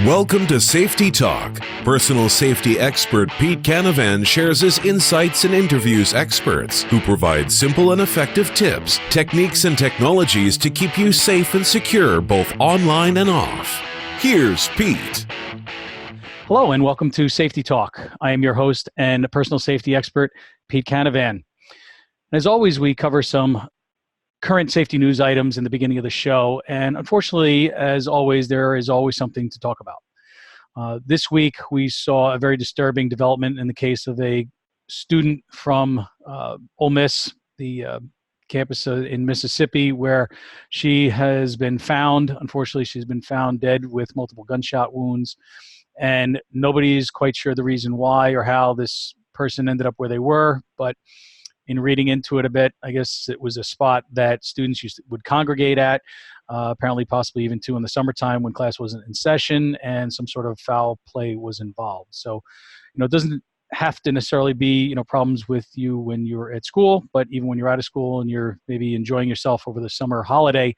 Welcome to Safety Talk. Personal safety expert Pete Canavan shares his insights and interviews experts who provide simple and effective tips, techniques, and technologies to keep you safe and secure both online and off. Here's Pete. Hello and welcome to Safety Talk. I am your host and personal safety expert, Pete Canavan. As always, we cover some current safety news items in the beginning of the show. And unfortunately, as always, there is always something to talk about. This week, we saw a very disturbing development in the case of a student from Ole Miss, the campus in Mississippi, where she has been found. Unfortunately, she's been found dead with multiple gunshot wounds. And nobody's quite sure the reason why or how this person ended up where they were. But in reading into it a bit, I guess it was a spot that students would congregate at, apparently possibly even too in the summertime when class wasn't in session and some sort of foul play was involved. So, it doesn't have to necessarily be, problems with you when you're at school, but even when you're out of school and you're maybe enjoying yourself over the summer holiday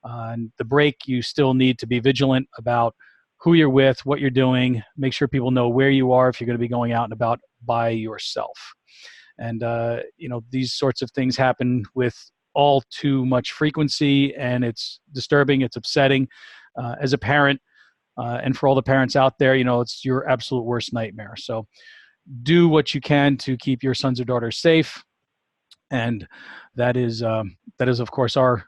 and the break, you still need to be vigilant about who you're with, what you're doing, make sure people know where you are if you're going to be going out and about by yourself. And, these sorts of things happen with all too much frequency, and it's disturbing, it's upsetting. As a parent, and for all the parents out there, it's your absolute worst nightmare. So do what you can to keep your sons or daughters safe. And that is, of course, our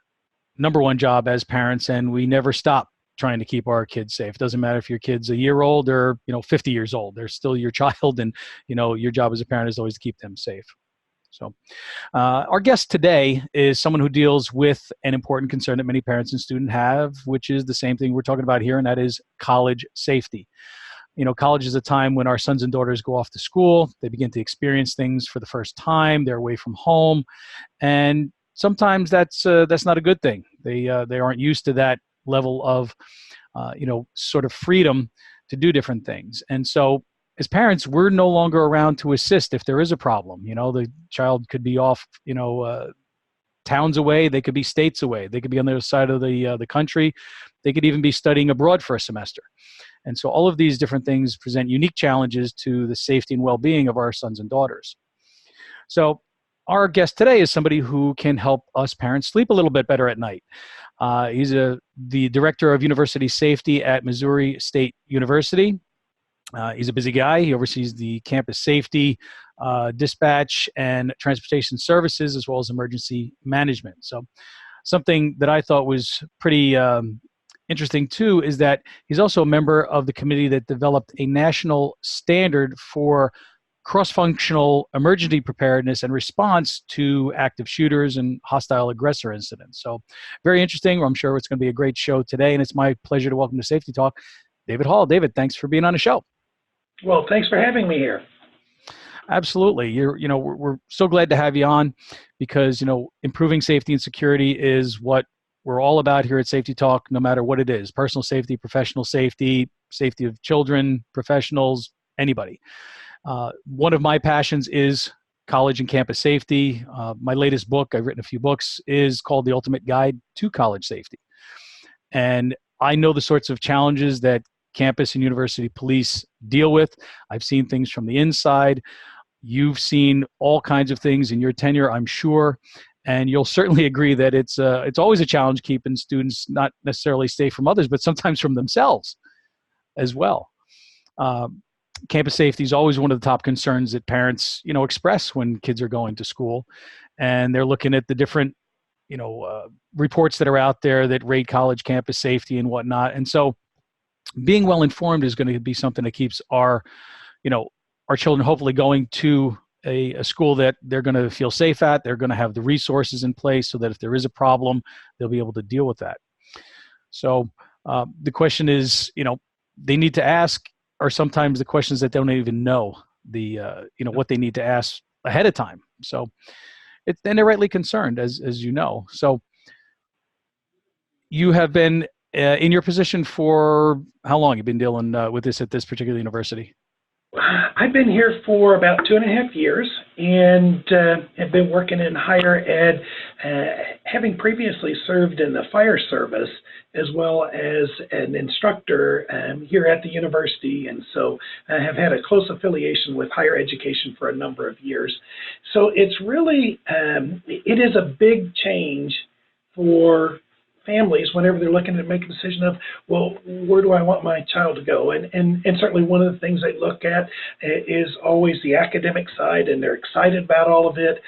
number one job as parents, and we never stop trying to keep our kids safe. It doesn't matter if your kid's a year old or 50 years old. They're still your child, and your job as a parent is always to keep them safe. So our guest today is someone who deals with an important concern that many parents and students have, which is the same thing we're talking about here, and that is college safety. College is a time when our sons and daughters go off to school. They begin to experience things for the first time. They're away from home, and sometimes that's not a good thing. They aren't used to that level of, sort of freedom to do different things. And so as parents, we're no longer around to assist if there is a problem. The child could be off, towns away. They could be states away. They could be on the other side of the country. They could even be studying abroad for a semester. And so all of these different things present unique challenges to the safety and well-being of our sons and daughters. So our guest today is somebody who can help us parents sleep a little bit better at night. He's the director of university safety at Missouri State University. He's a busy guy. He oversees the campus safety, dispatch, and transportation services, as well as emergency management. So something that I thought was pretty interesting, too, is that he's also a member of the committee that developed a national standard for cross-functional emergency preparedness and response to active shooters and hostile aggressor incidents. So very interesting. I'm sure it's going to be a great show today, and it's my pleasure to welcome to Safety Talk, David Hall. David, thanks for being on the show. Well, thanks for having me here. Absolutely. We're so glad to have you on because, improving safety and security is what we're all about here at Safety Talk, no matter what it is: personal safety, professional safety, safety of children, professionals, anybody. One of my passions is college and campus safety. My latest book, I've written a few books, is called The Ultimate Guide to College Safety. And I know the sorts of challenges that campus and university police deal with. I've seen things from the inside. You've seen all kinds of things in your tenure, I'm sure. And you'll certainly agree that it's always a challenge keeping students not necessarily safe from others, but sometimes from themselves as well. Campus safety is always one of the top concerns that parents, express when kids are going to school, and they're looking at the different, reports that are out there that rate college campus safety and whatnot. And so being well informed is going to be something that keeps our children hopefully going to a school that they're going to feel safe at. They're going to have the resources in place so that if there is a problem, they'll be able to deal with that. So the question is, they need to ask, or sometimes the questions that they don't even know what they need to ask ahead of time. So and they're rightly concerned, as you know. So you have been in your position for how long? You've been dealing with this at this particular university? I've been here for about 2.5 years, and have been working in higher ed, having previously served in the fire service as well as an instructor here at the university, and so I have had a close affiliation with higher education for a number of years. So it's really, it is a big change for families whenever they're looking to make a decision of, well, where do I want my child to go? And certainly one of the things they look at is always the academic side, and they're excited about all of it.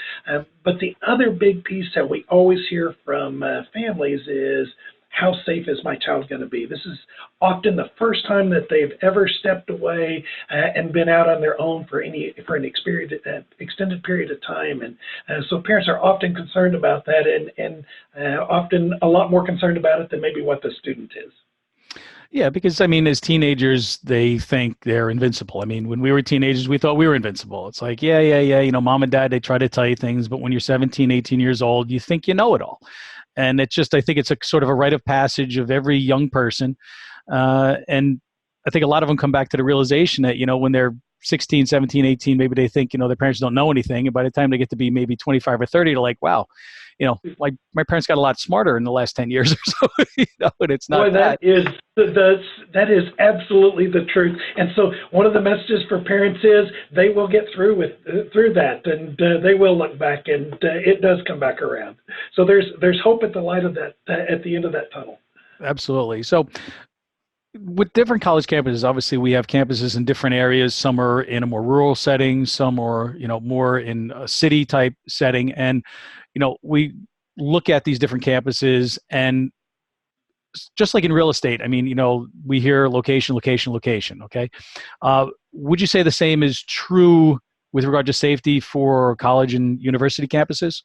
But the other big piece that we always hear from families is, how safe is my child going to be? This is often the first time that they've ever stepped away and been out on their own for an extended period of time. And so parents are often concerned about that, and often a lot more concerned about it than maybe what the student is. Yeah, because I mean, as teenagers, they think they're invincible. I mean, when we were teenagers, we thought we were invincible. It's like, yeah. You know, mom and dad, they try to tell you things, but when you're 17, 18 years old, you think you know it all. And it's just, I think it's a sort of a rite of passage of every young person. And I think a lot of them come back to the realization that, you know, when they're 16, 17, 18, maybe they think, you know, their parents don't know anything. And by the time they get to be maybe 25 or 30, they're like, wow, you know, like my parents got a lot smarter in the last 10 years or so, you know, and it's not that. That is absolutely the truth. And so one of the messages for parents is they will get through that, and they will look back, and it does come back around. So there's hope at the light of that, at the end of that tunnel. Absolutely. So with different college campuses, obviously we have campuses in different areas. Some are in a more rural setting, some are, you know, more in a city type setting. And, you know, we look at these different campuses, and just like in real estate, I mean, you know, we hear location. Okay. Would you say the same is true with regard to safety for college and university campuses?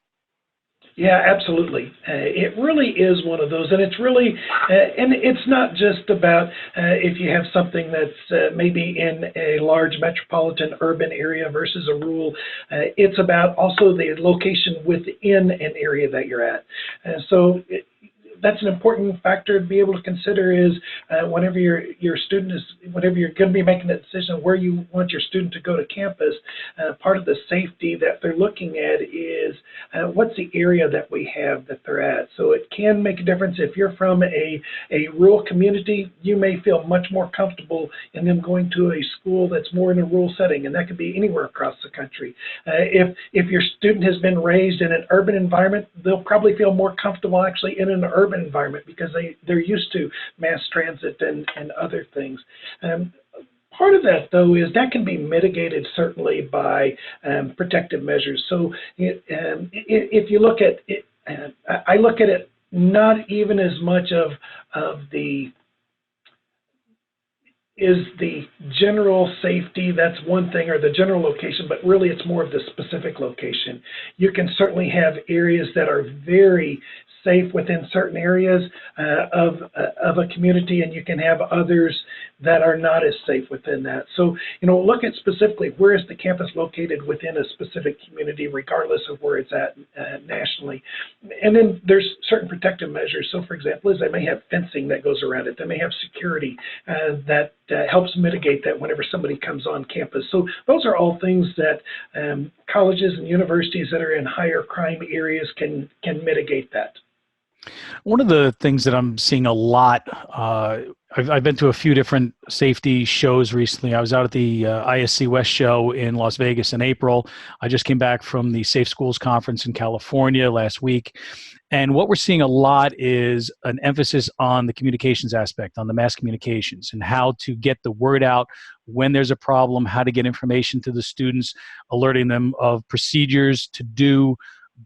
Yeah, absolutely. It really is one of those, and it's really, and it's not just about if you have something that's maybe in a large metropolitan urban area versus a rural. It's about also the location within an area that you're at. That's an important factor to be able to consider is whenever your student is, whenever you're going to be making that decision of where you want your student to go to campus, part of the safety that they're looking at is what's the area that we have that they're at. So it can make a difference. If you're from a rural community, you may feel much more comfortable in them going to a school that's more in a rural setting, and that could be anywhere across the country. If your student has been raised in an urban environment, they'll probably feel more comfortable actually in an urban environment because they're used to mass transit and other things. Part of that, though, is that can be mitigated certainly by protective measures. So if you look at it, I look at it not even as much of the is the general safety, that's one thing, or the general location, but really it's more of the specific location. You can certainly have areas that are very safe within certain areas of a community, and you can have others that are not as safe within that. So, you know, look at specifically where is the campus located within a specific community, regardless of where it's at nationally. And then there's certain protective measures. So, for example, they may have fencing that goes around it. They may have security that helps mitigate that whenever somebody comes on campus. So those are all things that colleges and universities that are in higher crime areas can mitigate that. One of the things that I'm seeing a lot, I've been to a few different safety shows recently. I was out at the ISC West show in Las Vegas in April. I just came back from the Safe Schools Conference in California last week. And what we're seeing a lot is an emphasis on the communications aspect, on the mass communications, and how to get the word out when there's a problem, how to get information to the students, alerting them of procedures to do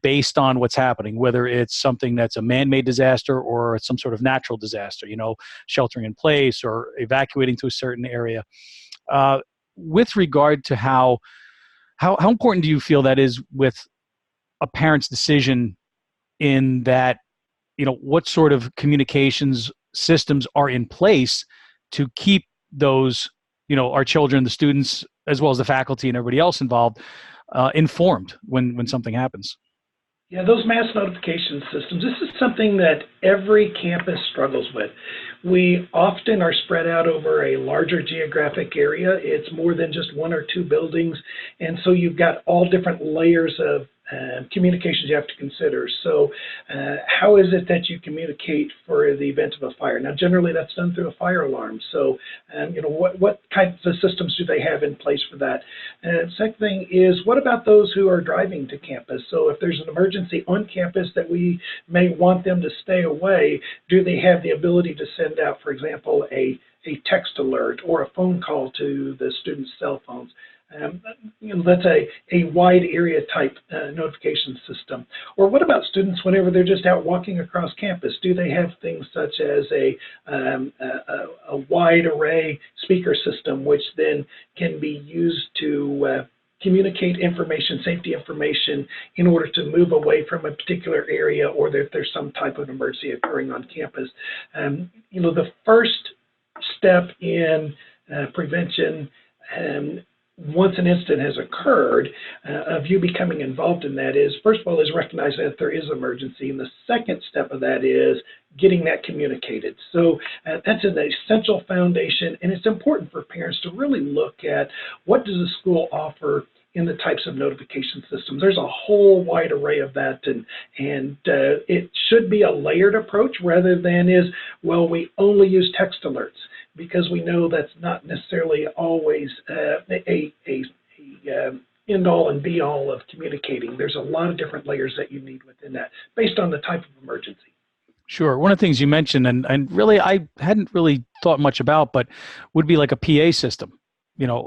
based on what's happening, whether it's something that's a man-made disaster or it's some sort of natural disaster, you know, sheltering in place or evacuating to a certain area. With regard to how important do you feel that is with a parent's decision in that, you know, what sort of communications systems are in place to keep those, you know, our children, the students, as well as the faculty and everybody else involved, informed when something happens? Yeah, those mass notification systems, this is something that every campus struggles with. We often are spread out over a larger geographic area. It's more than just one or two buildings. And so you've got all different layers of communications you have to consider. So how is it that you communicate for the event of a fire? Now, generally that's done through a fire alarm. So, what kinds of systems do they have in place for that? Second thing is, what about those who are driving to campus? So if there's an emergency on campus that we may want them to stay away, do they have the ability to send out, for example, a text alert or a phone call to the students' cell phones? That's a wide area type notification system. Or what about students whenever they're just out walking across campus? Do they have things such as a wide array speaker system, which then can be used to communicate information, safety information, in order to move away from a particular area, or if there's some type of emergency occurring on campus? The first step in prevention, once an incident has occurred, of you becoming involved in that is, first of all, is recognizing that there is an emergency. And the second step of that is getting that communicated. So that's an essential foundation. And it's important for parents to really look at what does the school offer in the types of notification systems. There's a whole wide array of that, and it should be a layered approach rather than we only use text alerts, because we know that's not necessarily always a end-all and be-all of communicating. There's a lot of different layers that you need within that based on the type of emergency. Sure. One of the things you mentioned, and really I hadn't really thought much about, but would be like a PA system,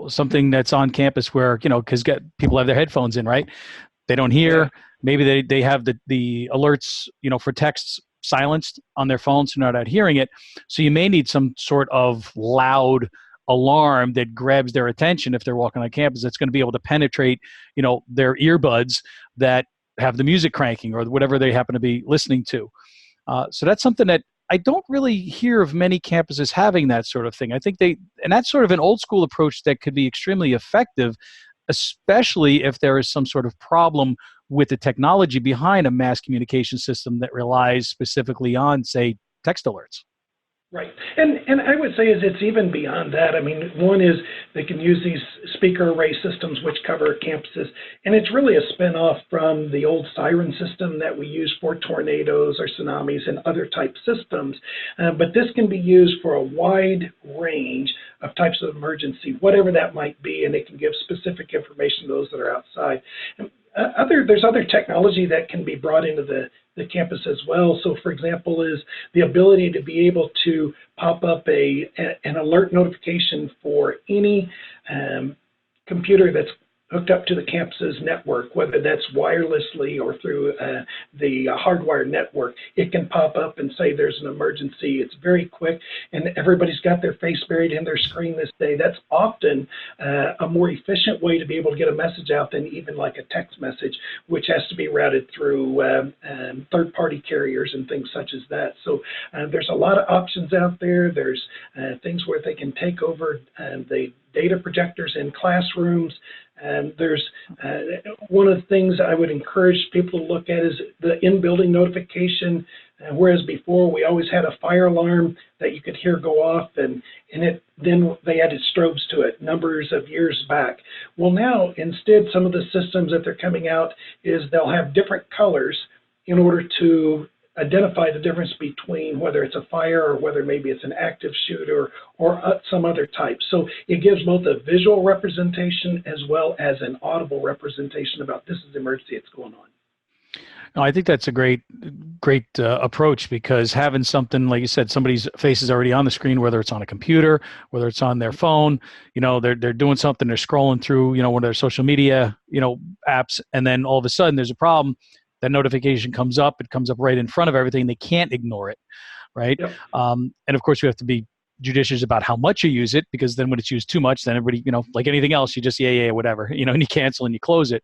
something that's on campus where, because people have their headphones in, right? They don't hear. Yeah. Maybe they have the alerts, for texts silenced on their phones, so they're not out hearing it. So you may need some sort of loud alarm that grabs their attention if they're walking on campus. That's going to be able to penetrate, their earbuds that have the music cranking or whatever they happen to be listening to. So that's something that I don't really hear of many campuses having that sort of thing. I think and that's sort of an old school approach that could be extremely effective, especially if there is some sort of problem with the technology behind a mass communication system that relies specifically on, say, text alerts. Right. And I would say it's even beyond that. I mean, one is they can use these speaker array systems which cover campuses, and it's really a spin-off from the old siren system that we use for tornadoes or tsunamis and other type systems. But this can be used for a wide range of types of emergency, whatever that might be, and it can give specific information to those that are outside. There's other technology that can be brought into the campus as well. So, for example, is the ability to be able to pop up an alert notification for any computer that's hooked up to the campus's network, whether that's wirelessly or through the hardwired network. It can pop up and say there's an emergency. It's very quick, and everybody's got their face buried in their screen this day. That's often a more efficient way to be able to get a message out than even like a text message, which has to be routed through third-party carriers and things such as that. So there's a lot of options out there. There's things where they can take over the data projectors in classrooms. And there's one of the things I would encourage people to look at is the in-building notification. Whereas before we always had a fire alarm that you could hear go off, and then they added strobes to it numbers of years back. Well, now instead, some of the systems that they're coming out is they'll have different colors in order to identify the difference between whether it's a fire or whether maybe it's an active shooter or some other type. So it gives both a visual representation as well as an audible representation about this is the emergency that's going on. No, I think that's a great approach, because having something, like you said, somebody's face is already on the screen, whether it's on a computer, whether it's on their phone, they're doing something, they're scrolling through, one of their social media, apps, and then all of a sudden there's a problem. That notification comes up. It comes up right in front of everything. They can't ignore it, right? Yep. And of course, you have to be judicious about how much you use it, because then when it's used too much, then everybody, like anything else, you just whatever, and you cancel and you close it.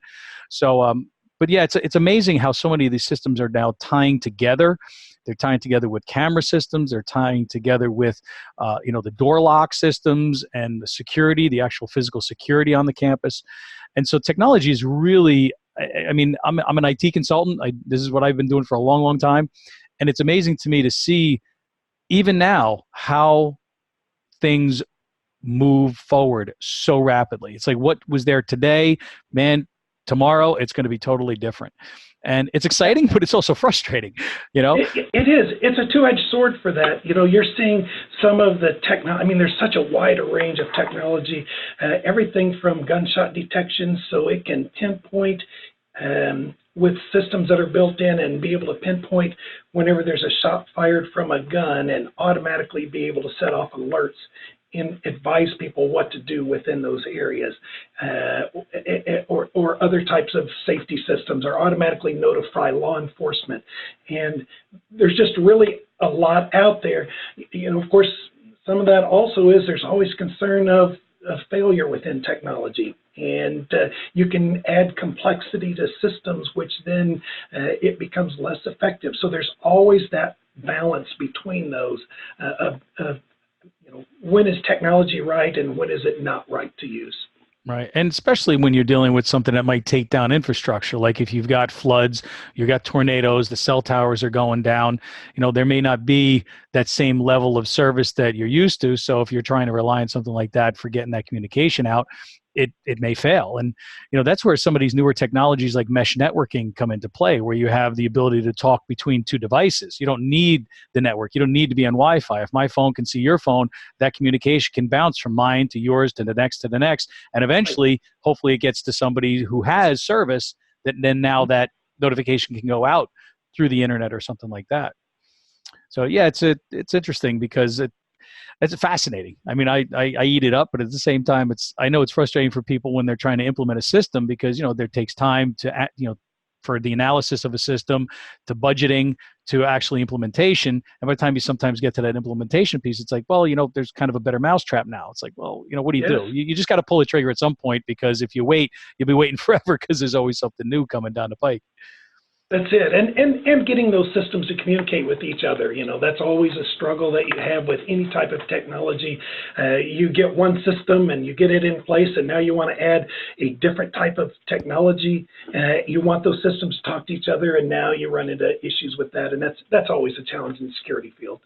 So, but yeah, it's amazing how so many of these systems are now tying together. They're tying together with camera systems. They're tying together with, the door lock systems and the security, the actual physical security on the campus. And so technology is really I mean, I'm an IT consultant. This is what I've been doing for a long, long time. And it's amazing to me to see even now how things move forward so rapidly. It's like what was there today, man, tomorrow it's going to be totally different. And it's exciting, but it's also frustrating, you know? It is. It's a two-edged sword for that. You know, you're seeing some of the technology. I mean, there's such a wide range of technology, everything from gunshot detection, so it can pinpoint with systems that are built in and be able to pinpoint whenever there's a shot fired from a gun and automatically be able to set off alerts and advise people what to do within those areas, or other types of safety systems, or automatically notify law enforcement. And there's just really a lot out there. You know, of course, some of that also is there's always concern of failure within technology. And you can add complexity to systems, which then it becomes less effective. So there's always that balance between those of you know, when is technology right and when is it not right to use? Right. And especially when you're dealing with something that might take down infrastructure, like if you've got floods, you've got tornadoes, the cell towers are going down, you know, there may not be that same level of service that you're used to. So if you're trying to rely on something like that for getting that communication out, it may fail. And, you know, that's where some of these newer technologies like mesh networking come into play, where you have the ability to talk between two devices. You don't need the network. You don't need to be on Wi-Fi. If my phone can see your phone, that communication can bounce from mine to yours to the next to the next. And eventually, hopefully it gets to somebody who has service that then now that notification can go out through the internet or something like that. So yeah, it's interesting because it's fascinating. I mean, I eat it up, but at the same time, I know it's frustrating for people when they're trying to implement a system because, you know, there takes time to, you know, for the analysis of a system, to budgeting, to actually implementation. And by the time you sometimes get to that implementation piece, it's like, well, you know, there's kind of a better mousetrap now. It's like, well, you know, what do you do? You just got to pull the trigger at some point, because if you wait, you'll be waiting forever because there's always something new coming down the pike. That's it. And getting those systems to communicate with each other, you know, that's always a struggle that you have with any type of technology. You get one system and you get it in place, and now you want to add a different type of technology. You want those systems to talk to each other, and now you run into issues with that. And that's always a challenge in the security field.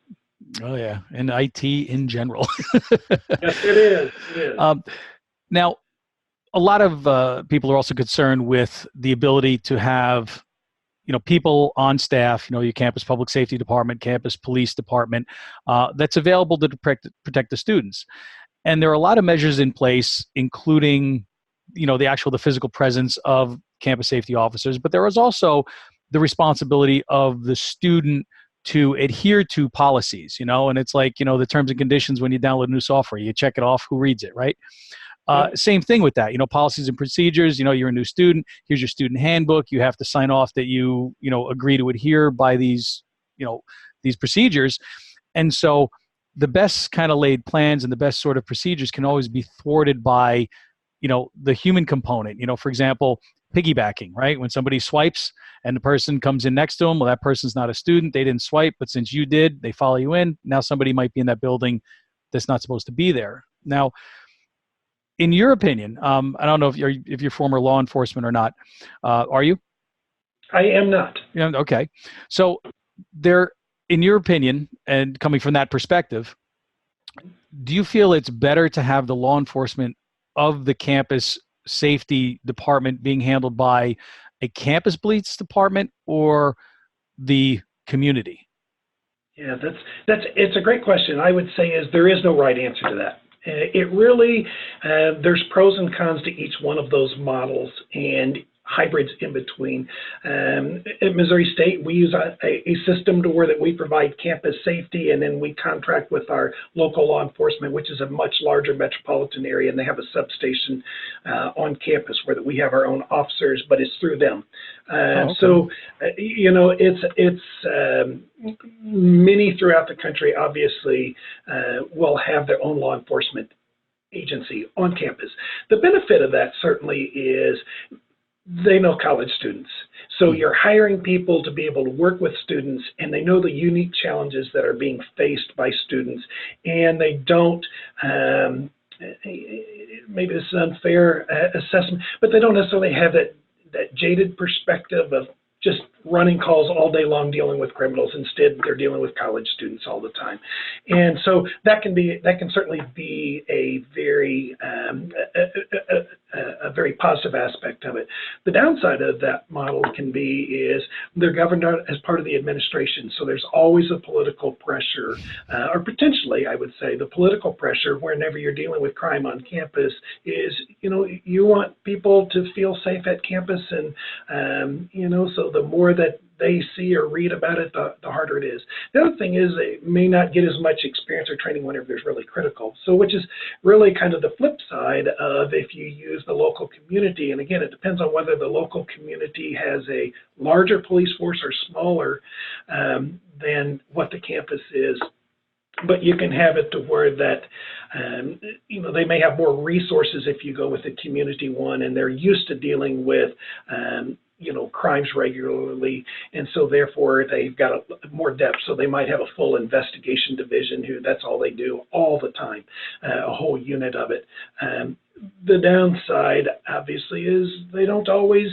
Oh, yeah. And IT in general. Yes, it is. It is. Now, a lot of people are also concerned with the ability to have, you know, people on staff, you know, your campus public safety department, campus police department, that's available to protect the students. And there are a lot of measures in place, including, you know, the physical presence of campus safety officers, but there is also the responsibility of the student to adhere to policies, you know, and it's like, you know, the terms and conditions when you download new software, you check it off, who reads it, right? Same thing with that, you know, policies and procedures. You know, you're a new student. Here's your student handbook. You have to sign off that you agree to adhere by these, you know, these procedures. And so the best kind of laid plans and the best sort of procedures can always be thwarted by, you know, the human component. You know, for example, piggybacking, right? When somebody swipes and the person comes in next to them, well, that person's not a student. They didn't swipe, but since you did, they follow you in. Now somebody might be in that building that's not supposed to be there. Now, in your opinion, I don't know if you're former law enforcement or not. Are you? I am not. Yeah, okay. So in your opinion, and coming from that perspective, do you feel it's better to have the law enforcement of the campus safety department being handled by a campus police department or the community? Yeah, it's a great question. I would say there is no right answer to that. It really, there's pros and cons to each one of those models and hybrids in between. At Missouri State, we use a system to where that we provide campus safety, and then we contract with our local law enforcement, which is a much larger metropolitan area, and they have a substation on campus where that we have our own officers, but it's through them. Okay. So, you know, it's many throughout the country, obviously, will have their own law enforcement agency on campus. The benefit of that certainly is they know college students. So you're hiring people to be able to work with students, and they know the unique challenges that are being faced by students, and they don't, maybe this is an unfair assessment, but they don't necessarily have that that jaded perspective of just running calls all day long dealing with criminals. Instead, they're dealing with college students all the time. And so that can certainly be a very very positive aspect of it. The downside of that model can be is they're governed as part of the administration. So there's always a political pressure, or potentially, I would say, the political pressure whenever you're dealing with crime on campus is, you want people to feel safe at campus, and, so the more that they see or read about it, the harder it is. The other thing is they may not get as much experience or training whenever there's really critical. So which is really kind of the flip side of if you use the local community. And again, it depends on whether the local community has a larger police force or smaller than what the campus is. But you can have it to where that, they may have more resources if you go with the community one, and they're used to dealing with, crimes regularly, and so therefore they've got more depth. So they might have a full investigation division who that's all they do all the time, a whole unit of it. The downside, obviously, is they don't always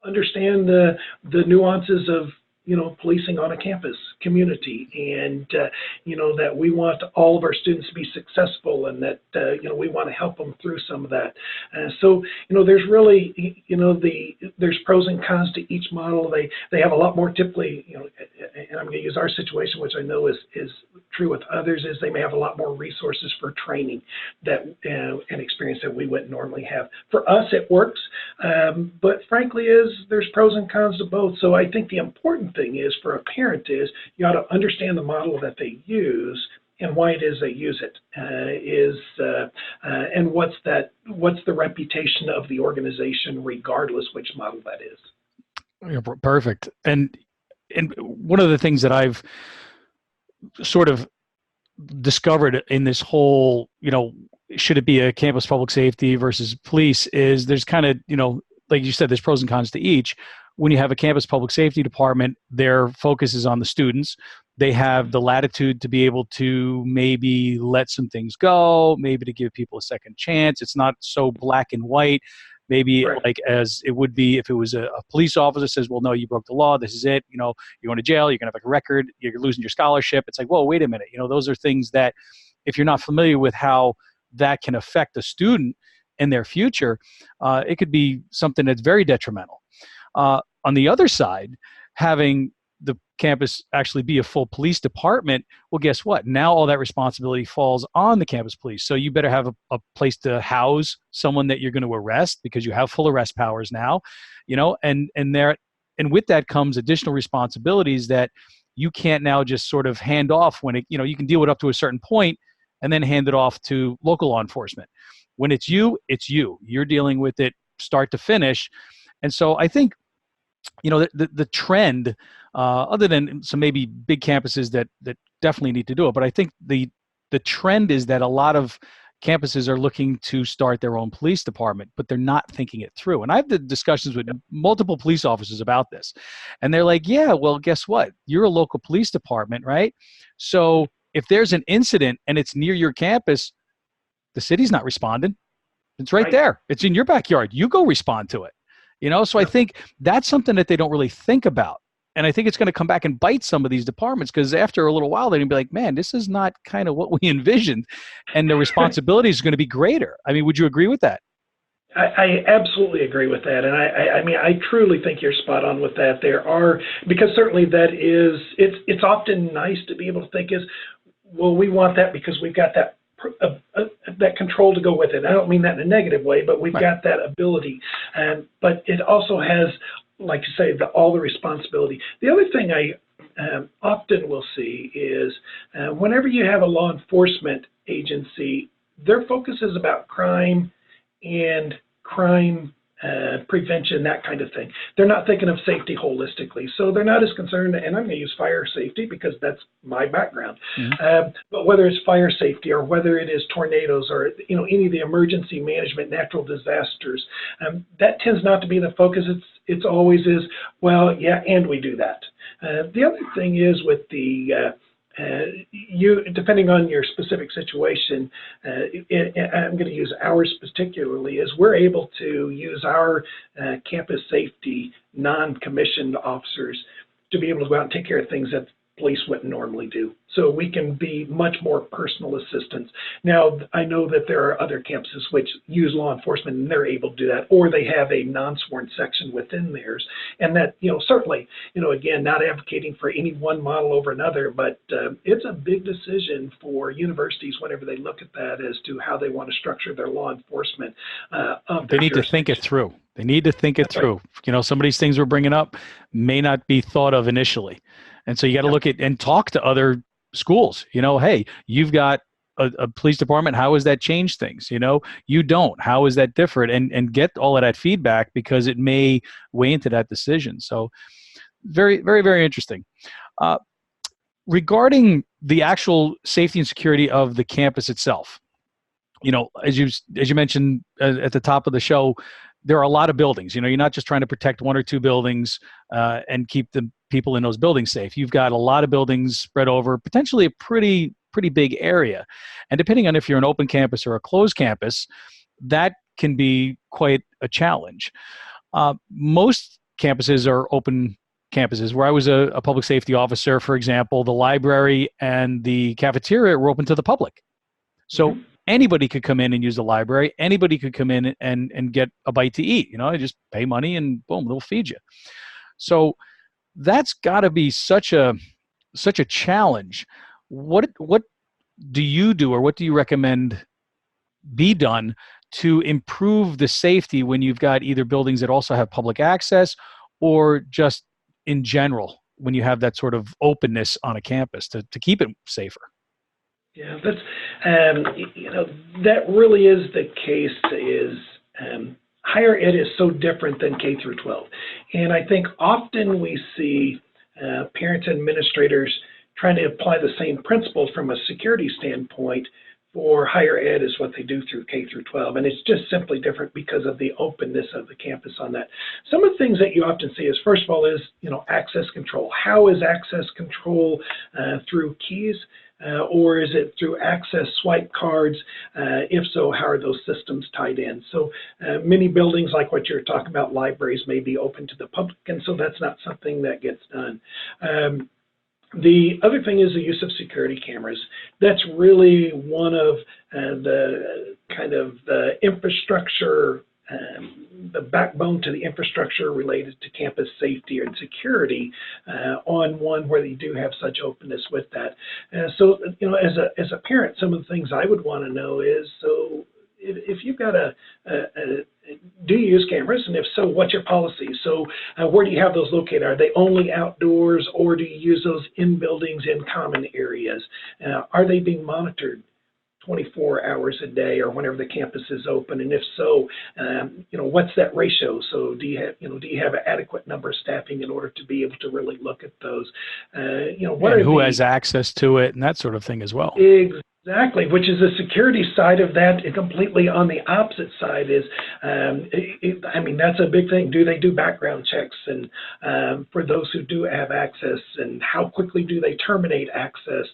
understand the nuances of policing on a campus community, and that we want all of our students to be successful, and that we want to help them through some of that. So there's really there's pros and cons to each model. They have a lot more typically, and I'm going to use our situation, which I know is true with others, is they may have a lot more resources for training that and experience that we wouldn't normally have. For us, it works, but frankly, there's pros and cons to both. So I think the important thing is for a parent is you ought to understand the model that they use and why it is they use it, and what's the reputation of the organization, regardless which model that is. Yeah, perfect. And one of the things that I've sort of discovered in this whole, should it be a campus public safety versus police, is there's kind of, like you said, there's pros and cons to each. When you have a campus public safety department, their focus is on the students. They have the latitude to be able to maybe let some things go, maybe to give people a second chance. It's not so black and white, maybe right, like as it would be if it was a police officer says, well, no, you broke the law. This is it. You're going to jail. You're going to have a record. You're losing your scholarship. It's like, whoa, wait a minute. Those are things that if you're not familiar with how that can affect a student in their future, it could be something that's very detrimental. On the other side, having the campus actually be a full police department, well, guess what? Now all that responsibility falls on the campus police. So you better have a place to house someone that you're going to arrest, because you have full arrest powers now, and with that comes additional responsibilities that you can't now just sort of hand off when you can deal with up to a certain point and then hand it off to local law enforcement. When it's you. You're dealing with it start to finish. And so I think, the trend, other than some maybe big campuses that definitely need to do it, but I think the trend is that a lot of campuses are looking to start their own police department, but they're not thinking it through. And I've had discussions with multiple police officers about this, and they're like, yeah, well, guess what? You're a local police department, right? So if there's an incident and it's near your campus, the city's not responding. It's right there. It's in your backyard. You go respond to it. So I think that's something that they don't really think about. And I think it's going to come back and bite some of these departments, because after a little while, they're going to be like, man, this is not kind of what we envisioned. And the responsibility is going to be greater. I mean, would you agree with that? I absolutely agree with that. And I truly think you're spot on with that. Because certainly it's often nice to be able to think well, we want that because we've got that control to go with it. I don't mean that in a negative way, but we've got that ability. But it also has, like you say, all the responsibility. The other thing I often will see is whenever you have a law enforcement agency, their focus is about crime and crime prevention, that kind of thing. They're not thinking of safety holistically. So they're not as concerned, and I'm going to use fire safety because that's my background. Mm-hmm. But whether it's fire safety or whether it is tornadoes or any of the emergency management, natural disasters, that tends not to be the focus. It's always is, well, yeah, and we do that. The other thing is with the you, depending on your specific situation, I'm going to use ours particularly, is we're able to use our campus safety non-commissioned officers to be able to go out and take care of things that police wouldn't normally do. So we can be much more personal assistance. Now, I know that there are other campuses which use law enforcement and they're able to do that, or they have a non-sworn section within theirs. And that, certainly, again, not advocating for any one model over another, but it's a big decision for universities whenever they look at that as to how they want to structure their law enforcement. They need to think it through. They need to think it through. Right. Some of these things we're bringing up may not be thought of initially. And so you got to look at and talk to other schools. Hey, you've got a police department. How has that changed things? You don't. How is that different? And get all of that feedback, because it may weigh into that decision. So very, very, very interesting. Regarding the actual safety and security of the campus itself, as you mentioned at the top of the show, there are a lot of buildings. You're not just trying to protect one or two buildings and keep the people in those buildings safe. You've got a lot of buildings spread over potentially a pretty big area. And depending on if you're an open campus or a closed campus, that can be quite a challenge. Most campuses are open campuses. Where I was a public safety officer, for example, the library and the cafeteria were open to the public. So anybody could come in and use the library. Anybody could come in and get a bite to eat. You just pay money and boom, they'll feed you. So that's got to be such a challenge. What do you do, or what do you recommend be done to improve the safety when you've got either buildings that also have public access, or just in general when you have that sort of openness on a campus to keep it safer? Yeah, that's that really is the case. Is higher ed is so different than K through 12, and I think often we see parents and administrators trying to apply the same principles from a security standpoint for higher ed as what they do through K through 12, and it's just simply different because of the openness of the campus on that. Some of the things that you often see is, first of all, is access control. How is access control through keys? Or is it through access swipe cards? If so, how are those systems tied in? So many buildings, like what you're talking about, libraries, may be open to the public, and so that's not something that gets done. The other thing is the use of security cameras. That's really one of the kind of the infrastructure, the backbone to the infrastructure related to campus safety and security on one where you do have such openness with that. So, as a parent, some of the things I would want to know is, so if you've got do you use cameras? And if so, what's your policy? So where do you have those located? Are they only outdoors, or do you use those in buildings in common areas? Are they being monitored 24 hours a day or whenever the campus is open? And if so, what's that ratio? So do you have an adequate number of staffing in order to be able to really look at those? Who has access to it and that sort of thing as well. Exactly, which is the security side of that. Completely on the opposite side is, that's a big thing. Do they do background checks? And for those who do have access, and how quickly do they terminate access?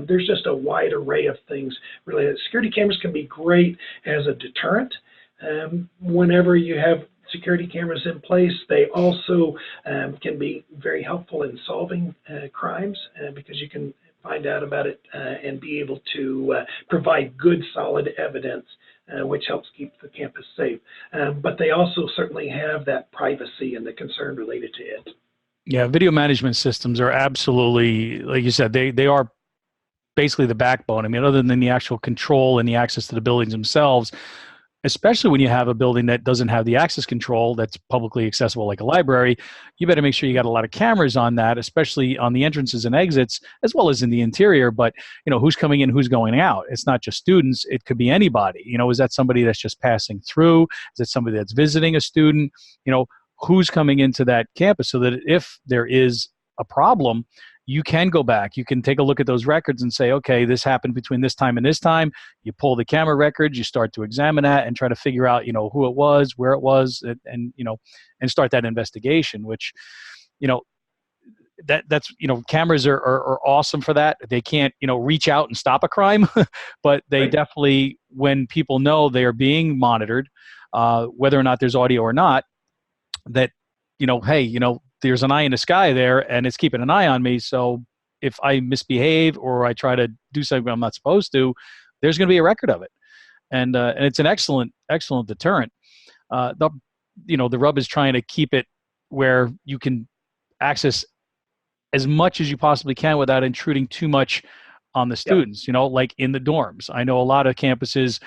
There's just a wide array of things related. Security cameras can be great as a deterrent. Whenever you have security cameras in place, they also can be very helpful in solving crimes because you can find out about it and be able to provide good, solid evidence, which helps keep the campus safe. But they also certainly have that privacy and the concern related to it. Yeah, video management systems are absolutely, like you said, they are basically the backbone. Other than the actual control and the access to the buildings themselves, especially when you have a building that doesn't have the access control that's publicly accessible like a library, you better make sure you got a lot of cameras on that, especially on the entrances and exits, as well as in the interior. But, who's coming in, who's going out? It's not just students. It could be anybody. Is that somebody that's just passing through? Is it somebody that's visiting a student? Who's coming into that campus, so that if there is a problem, you can go back. You can take a look at those records and say, okay, this happened between this time and this time. You pull the camera records, you start to examine that and try to figure out, who it was, where it was, and start that investigation, which, that's, cameras are awesome for that. They can't, reach out and stop a crime, but they Right. definitely, when people know they are being monitored, whether or not there's audio or not, that, hey, there's an eye in the sky there and it's keeping an eye on me. So if I misbehave or I try to do something I'm not supposed to, there's going to be a record of it. And it's an excellent deterrent. The rub is trying to keep it where you can access as much as you possibly can without intruding too much on the students, like in the dorms. I know a lot of campuses,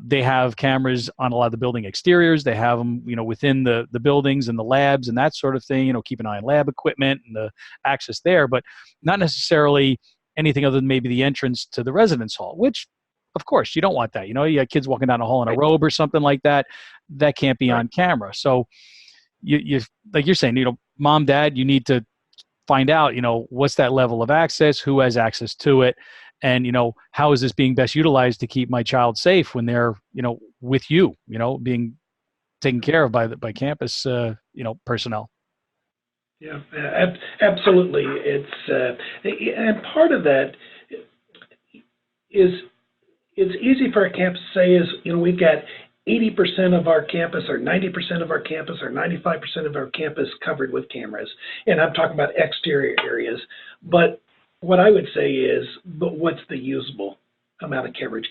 they have cameras on a lot of the building exteriors. They have them, within the buildings and the labs and that sort of thing, keep an eye on lab equipment and the access there, but not necessarily anything other than maybe the entrance to the residence hall, which of course you don't want that. You got kids walking down a hall in a Right. robe or something like that. That can't be Right. on camera. So you like you're saying, mom, dad, you need to find out, what's that level of access, who has access to it, and, how is this being best utilized to keep my child safe when they're, with you, being taken care of by campus, personnel. Yeah, absolutely. And part of that is it's easy for a campus to say is, we've got 80% of our campus or 90% of our campus or 95% of our campus covered with cameras. And I'm talking about exterior areas. But what I would say is, but what's the usable amount of coverage?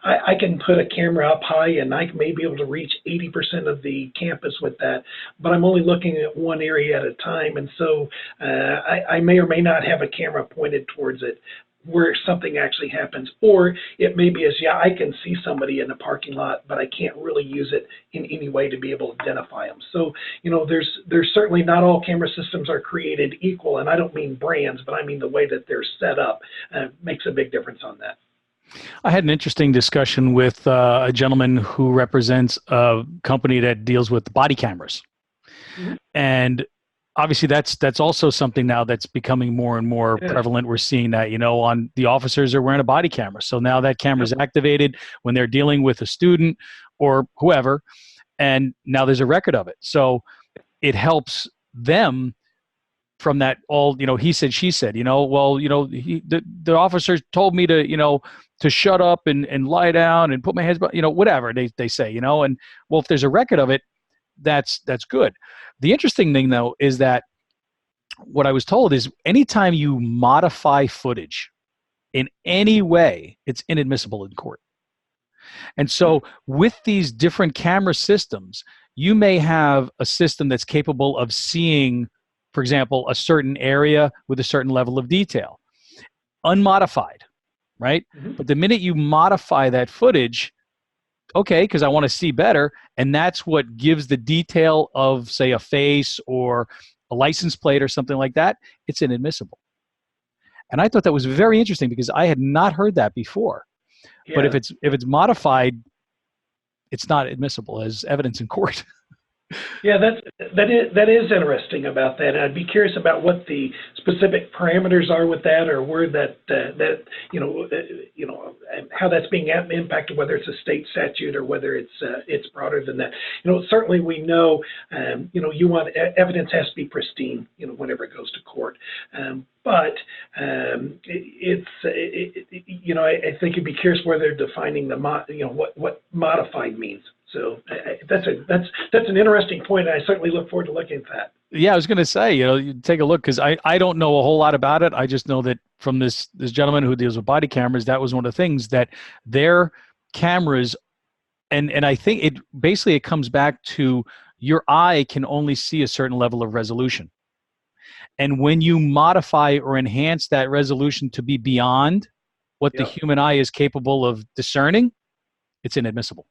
I can put a camera up high and I may be able to reach 80% of the campus with that, but I'm only looking at one area at a time. And so I may or may not have a camera pointed towards it where something actually happens. Or it may be I can see somebody in the parking lot, but I can't really use it in any way to be able to identify them. So, there's certainly not all camera systems are created equal. And I don't mean brands, but I mean the way that they're set up makes a big difference on that. I had an interesting discussion with a gentleman who represents a company that deals with body cameras. Mm-hmm. And obviously that's also something now that's becoming more and more prevalent. We're seeing that, on the officers are wearing a body camera. So now that camera is activated when they're dealing with a student or whoever, and now there's a record of it. So it helps them from that all, he said, she said, the officer told me to shut up and lie down and put my hands, whatever they say, and well, if there's a record of it, that's good. The interesting thing though, is that what I was told is anytime you modify footage in any way, it's inadmissible in court. And so with these different camera systems, you may have a system that's capable of seeing, for example, a certain area with a certain level of detail, unmodified, right? Mm-hmm. But the minute you modify that footage, okay, because I want to see better, and that's what gives the detail of, say, a face or a license plate or something like that, it's inadmissible. And I thought that was very interesting because I had not heard that before. Yeah. But if it's modified, it's not admissible as evidence in court. Yeah, that is interesting about that. I'd be curious about what the specific parameters are with that, or where that how that's being impacted, whether it's a state statute or whether it's broader than that. Certainly we know, you want evidence has to be pristine, whenever it goes to court. But I think you'd be curious where they're defining what modified means. So that's an interesting point. And I certainly look forward to looking at that. Yeah, I was going to say, you take a look, because I don't know a whole lot about it. I just know that from this gentleman who deals with body cameras, that was one of the things that their cameras, and I think it comes back to your eye can only see a certain level of resolution. And when you modify or enhance that resolution to be beyond what the human eye is capable of discerning, it's inadmissible.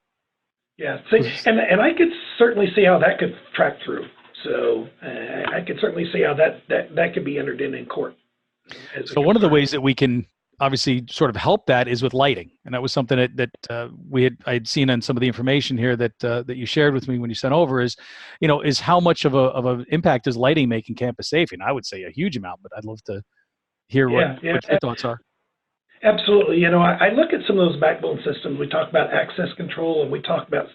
Yeah, and I could certainly see how that could track through. So I could certainly see how that could be entered in court. So one of the ways that we can obviously sort of help that is with lighting, and that was something that I had seen on some of the information here that you shared with me when you sent over. Is how much of an impact does lighting make in campus safety? And I would say a huge amount, but I'd love to hear what your thoughts are. Absolutely. I look at some of those backbone systems. We talk about access control and we talk about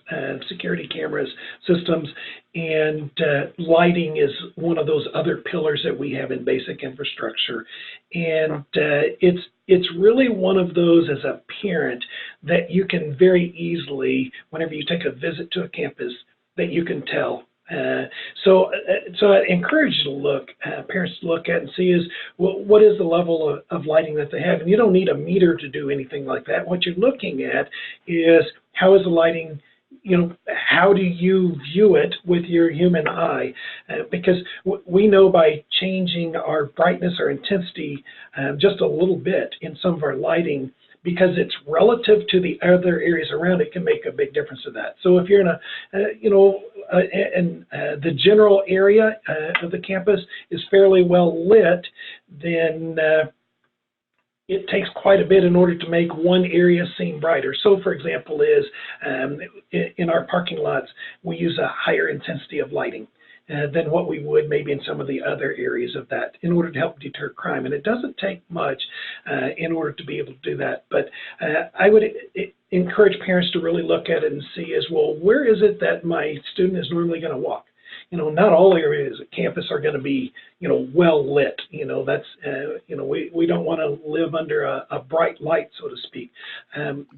security cameras systems, and lighting is one of those other pillars that we have in basic infrastructure. And it's really one of those as a parent that you can very easily, whenever you take a visit to a campus, that you can tell. So I encourage you to look, parents to look at and see what is the level of lighting that they have. And you don't need a meter to do anything like that. What you're looking at is how is the lighting, how do you view it with your human eye? Because we know by changing our brightness or intensity just a little bit in some of our lighting, because it's relative to the other areas around it, can make a big difference to that. So if you're in the general area of the campus is fairly well lit, then it takes quite a bit in order to make one area seem brighter. So, for example, in our parking lots, we use a higher intensity of lighting than what we would maybe in some of the other areas of that in order to help deter crime. And it doesn't take much in order to be able to do that. But I would encourage parents to really look at it and see where is it that my student is normally going to walk? Not all areas of campus are going to be, well lit. That's, we don't want to live under a bright light, so to speak.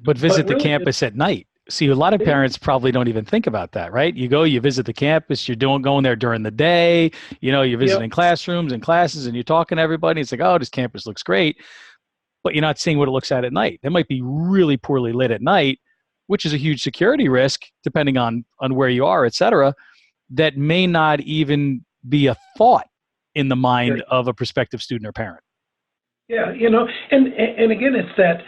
But visit the campus at night. See, a lot of parents probably don't even think about that, right? You visit the campus, you're going there during the day, you're visiting classrooms and classes and you're talking to everybody. It's like, oh, this campus looks great, but you're not seeing what it looks at night. It might be really poorly lit at night, which is a huge security risk, depending on where you are, et cetera, that may not even be a thought in the mind of a prospective student or parent. Yeah, and again, it's that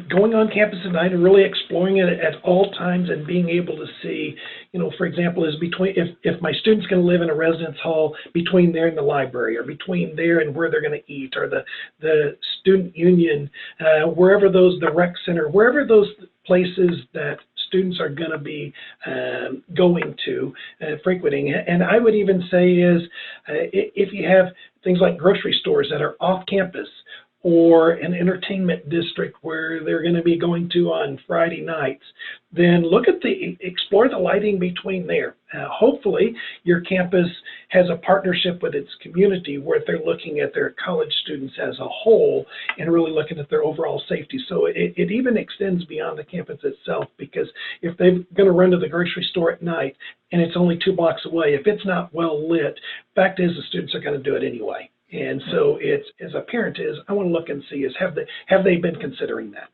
going on campus at night and really exploring it at all times and being able to see, for example, is between if my student's going to live in a residence hall, between there and the library, or between there and where they're going to eat, or the student union, the rec center, wherever those places that students are going to be going to, frequenting. And I would even say if you have things like grocery stores that are off campus, or an entertainment district where they're going to be going to on Friday nights, then explore the lighting between there. Hopefully your campus has a partnership with its community where they're looking at their college students as a whole and really looking at their overall safety. So it even extends beyond the campus itself, because if they're going to run to the grocery store at night and it's only 2 blocks away, if it's not well lit, fact is the students are going to do it anyway. And so as a parent I want to look and see have they been considering that?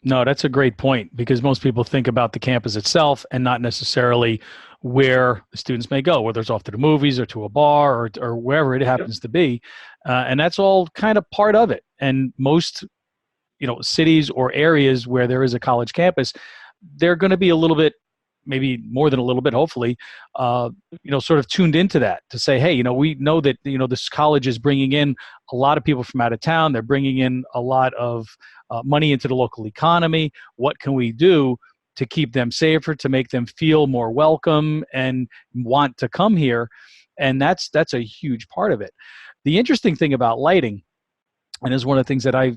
No, that's a great point, because most people think about the campus itself and not necessarily where the students may go, whether it's off to the movies or to a bar or wherever it happens to be. And that's all kind of part of it. And most, cities or areas where there is a college campus, they're going to be a little bit, maybe more than a little bit, hopefully, sort of tuned into that to say, hey, we know that, this college is bringing in a lot of people from out of town. They're bringing in a lot of money into the local economy. What can we do to keep them safer, to make them feel more welcome and want to come here? And that's a huge part of it. The interesting thing about lighting, and is one of the things that I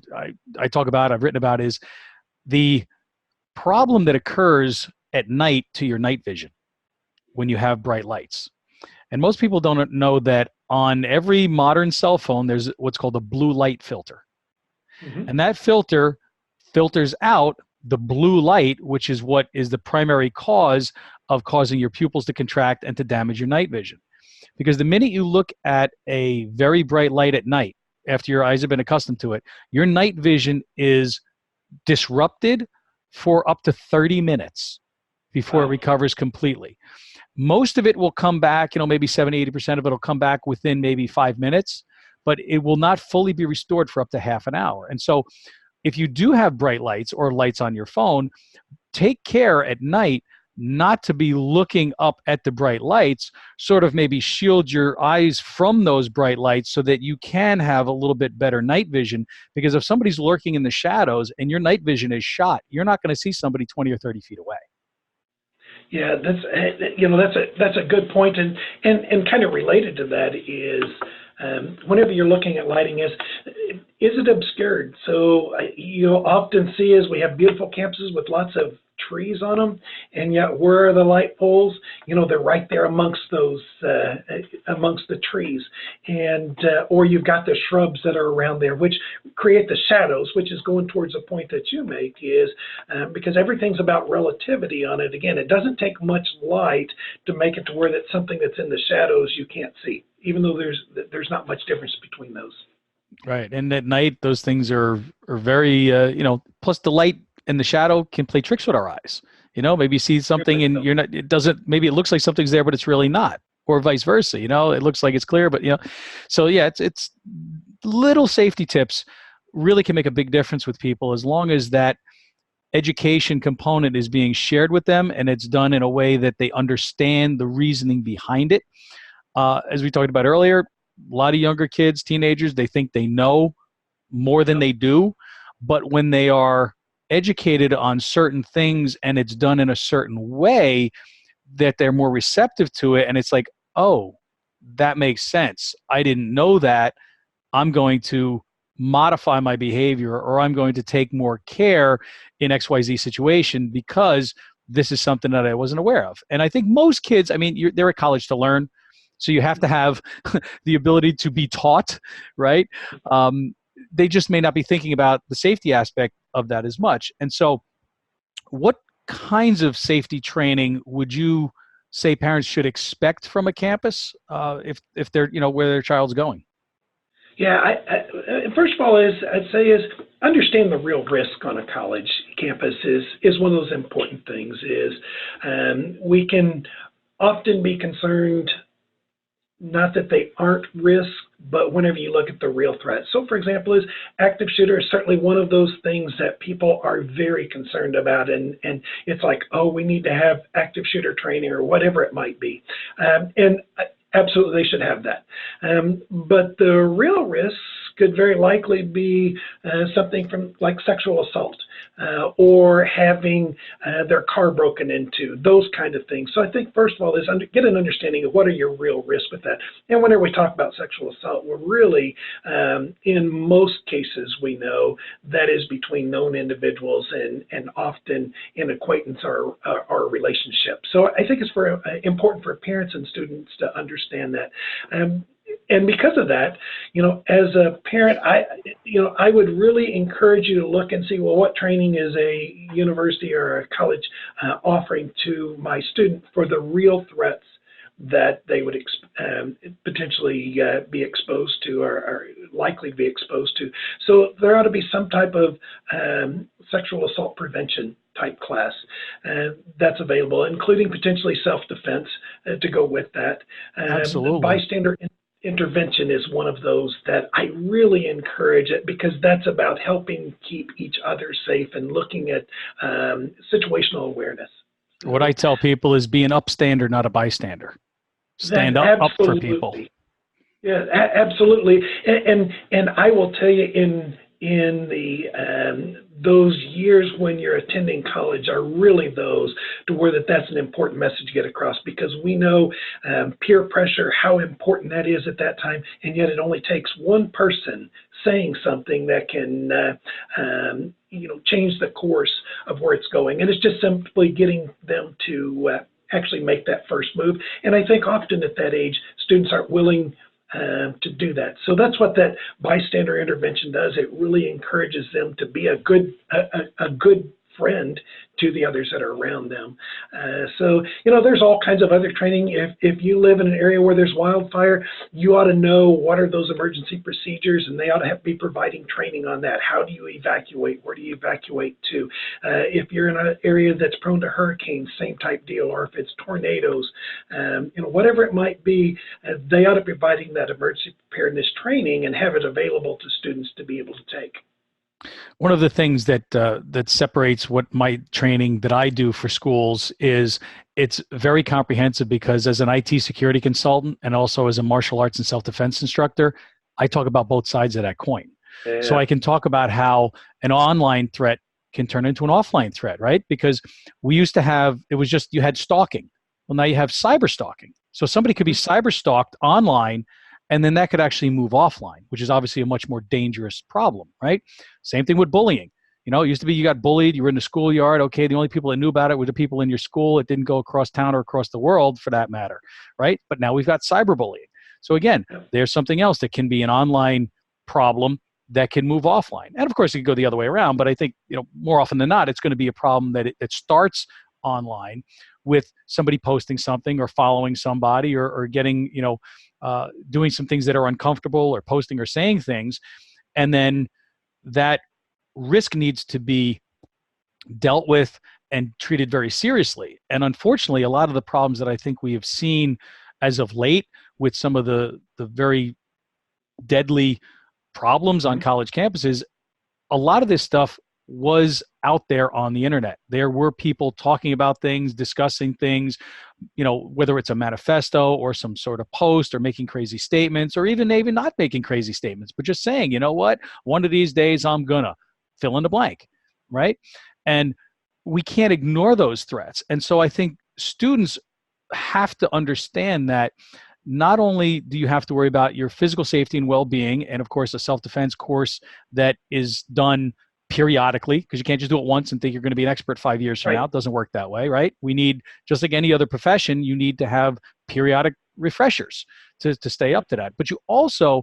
talk about, I've written about, is the problem that occurs at night to your night vision when you have bright lights. And most people don't know that on every modern cell phone, there's what's called a blue light filter. Mm-hmm. And that filter filters out the blue light, which is what is the primary cause of causing your pupils to contract and to damage your night vision. Because the minute you look at a very bright light at night, after your eyes have been accustomed to it, your night vision is disrupted for up to 30 minutes before it recovers completely. Most of it will come back, maybe 70, 80% of it will come back within maybe 5 minutes, but it will not fully be restored for up to half an hour. And so if you do have bright lights or lights on your phone, take care at night not to be looking up at the bright lights, sort of maybe shield your eyes from those bright lights so that you can have a little bit better night vision. Because if somebody's lurking in the shadows and your night vision is shot, you're not going to see somebody 20 or 30 feet away. Yeah, that's a good point, and kind of related to that is whenever you're looking at lighting is it obscured? So you'll often see as we have beautiful campuses with lots of trees on them, and yet where are the light poles? They're right there amongst those amongst the trees, and or you've got the shrubs that are around there, which create the shadows, which is going towards the point that you make is because everything's about relativity on it. Again, it doesn't take much light to make it to where that something that's in the shadows you can't see, even though there's not much difference between those. Right, and at night those things are very plus the light and the shadow can play tricks with our eyes. Maybe you see something and maybe it looks like something's there, but it's really not, or vice versa. It looks like it's clear, but so yeah, it's little safety tips really can make a big difference with people as long as that education component is being shared with them and it's done in a way that they understand the reasoning behind it. As we talked about earlier, a lot of younger kids, teenagers, they think they know more than they do, but when they are educated on certain things and it's done in a certain way, that they're more receptive to it, and it's like, oh, that makes sense. I didn't know that. I'm going to modify my behavior, or I'm going to take more care in XYZ situation because this is something that I wasn't aware of. And I think most kids, they're at college to learn, so you have to have the ability to be taught, right? They just may not be thinking about the safety aspect of that as much. And so what kinds of safety training would you say parents should expect from a campus if they're, where their child's going? Yeah, first of all, I'd say understand the real risk on a college campus is one of those important things. We can often be concerned, not that they aren't risks, but whenever you look at the real threat. So, for example, active shooter is certainly one of those things that people are very concerned about, and it's like, oh, we need to have active shooter training or whatever it might be, and absolutely they should have that. But the real risks could very likely be something from like sexual assault or having their car broken into, those kind of things. So I think first of all is get an understanding of what are your real risks with that. And whenever we talk about sexual assault, we're really, in most cases, we know that is between known individuals and often an acquaintance or a relationship. So I think it's important for parents and students to understand that. And because of that, as a parent, I would really encourage you to look and see, well, what training is a university or a college offering to my student for the real threats that they would potentially be exposed to or likely to be exposed to. So there ought to be some type of sexual assault prevention type class that's available, including potentially self-defense to go with that. Absolutely. Bystander intervention is one of those that I really encourage it because that's about helping keep each other safe and looking at situational awareness. What I tell people is be an upstander, not a bystander. Stand up for people. Yeah, absolutely. And I will tell you in the those years when you're attending college are really those to where that's an important message to get across, because we know peer pressure, how important that is at that time, and yet it only takes one person saying something that can change the course of where it's going. And it's just simply getting them to actually make that first move. And I think often at that age, students aren't willing to do that. So that's what that bystander intervention does. It really encourages them to be a good friend to the others that are around them. So there's all kinds of other training. If you live in an area where there's wildfire, you ought to know what are those emergency procedures, and they ought to be providing training on that. How do you evacuate? Where do you evacuate to? If you're in an area that's prone to hurricanes, same type deal. Or if it's tornadoes, whatever it might be, they ought to be providing that emergency preparedness training and have it available to students to be able to take. One of the things that separates what my training that I do for schools is it's very comprehensive, because as an IT security consultant and also as a martial arts and self-defense instructor, I talk about both sides of that coin. Yeah. So I can talk about how an online threat can turn into an offline threat, right? Because we used to have, it was just, you had stalking. Well, now you have cyber stalking. So somebody could be cyber stalked online And then that could actually move offline, which is obviously a much more dangerous problem, right? Same thing with bullying. It used to be you got bullied, you were in the schoolyard. Okay, the only people that knew about it were the people in your school. It didn't go across town or across the world for that matter, right? But now we've got cyberbullying. So again, there's something else that can be an online problem that can move offline. And of course, it can go the other way around. But I think more often than not, it's going to be a problem that it starts online with somebody posting something or following somebody or getting doing some things that are uncomfortable or posting or saying things, and then that risk needs to be dealt with and treated very seriously. And unfortunately, a lot of the problems that I think we have seen as of late with some of the very deadly problems on college campuses, a lot of this stuff was out there on the internet. There were people talking about things, discussing things, whether it's a manifesto or some sort of post or making crazy statements, or even not making crazy statements, but just saying, one of these days I'm gonna fill in the blank, right? And we can't ignore those threats. And so I think students have to understand that not only do you have to worry about your physical safety and well-being, and of course a self-defense course that is done periodically, because you can't just do it once and think you're going to be an expert 5 years from now. It doesn't work that way, right? We need, just like any other profession, you need to have periodic refreshers to stay up to that. But you also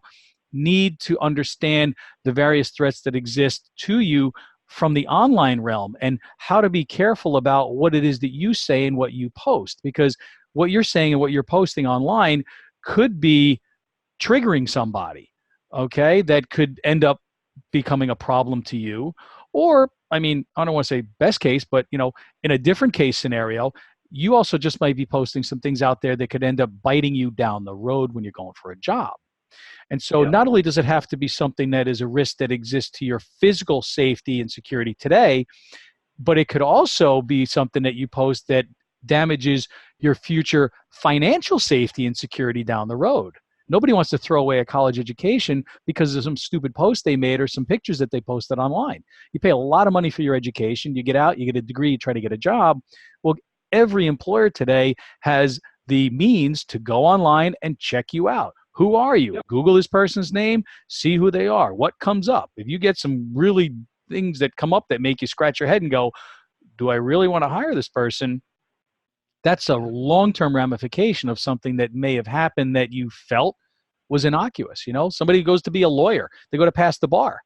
need to understand the various threats that exist to you from the online realm and how to be careful about what it is that you say and what you post, because what you're saying and what you're posting online could be triggering somebody, okay, that could end up becoming a problem to you. Or, I don't want to say best case, but in a different case scenario, you also just might be posting some things out there that could end up biting you down the road when you're going for a job. And so not only does it have to be something that is a risk that exists to your physical safety and security today, but it could also be something that you post that damages your future financial safety and security down the road. Nobody wants to throw away a college education because of some stupid post they made or some pictures that they posted online. You pay a lot of money for your education. You get out, you get a degree, you try to get a job. Well, every employer today has the means to go online and check you out. Who are you? Yep. Google this person's name, see who they are. What comes up? If you get some really things that come up that make you scratch your head and go, do I really want to hire this person? That's a long-term ramification of something that may have happened that you felt was innocuous. Somebody goes to be a lawyer, they go to pass the bar,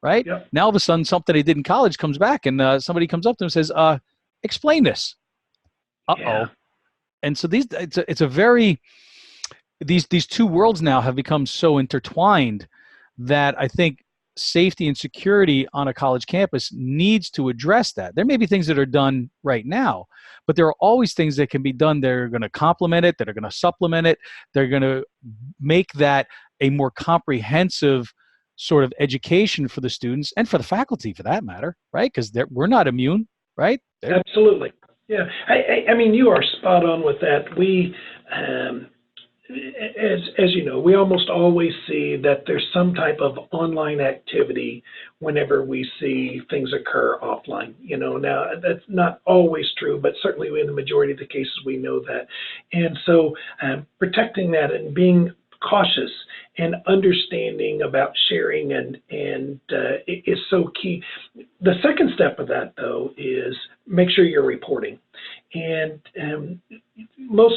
right? Yep. Now all of a sudden something they did in college comes back and somebody comes up to them and says, explain this. Yeah. And so these two worlds now have become so intertwined that I think safety and security on a college campus needs to address that. There may be things that are done right now, but there are always things that can be done that are going to complement it, that are going to supplement it. They're going to make that a more comprehensive sort of education for the students and for the faculty for that matter, right? Because we're not immune, right? Absolutely. Yeah. I mean, you are spot on with that. We, as you know, we almost always see that there's some type of online activity whenever we see things occur offline. Now that's not always true, but certainly in the majority of the cases we know that. And so protecting that and being cautious and understanding about sharing and is so key. The second step of that, though, is make sure you're reporting. And most